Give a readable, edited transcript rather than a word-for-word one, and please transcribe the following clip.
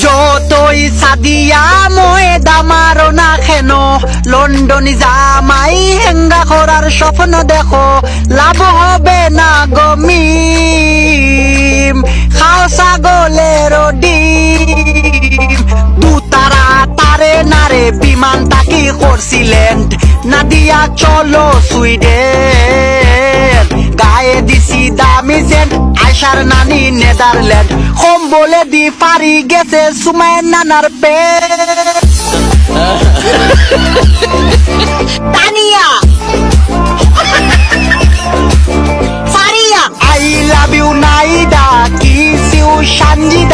যতই সাদিয়া ময়দা মারো না কেন, লন্ডন জামাই হেঙ্গা করার স্বপ্ন দেখো, লাভ হবে না গমিম, খাও ছাগলের ডিম। দুতারা তারে নারে বিমান তাকি করছিলেন, না দিয়া চলো সুইডেন, গায়ে দিছি দামি সেন্ট আয়সার নানি নেদারল্যান্ড, কম বলে দি পারি গেছে সুমায় নানার পেট। Tania Faria I love you Naida kiss you Sanjida.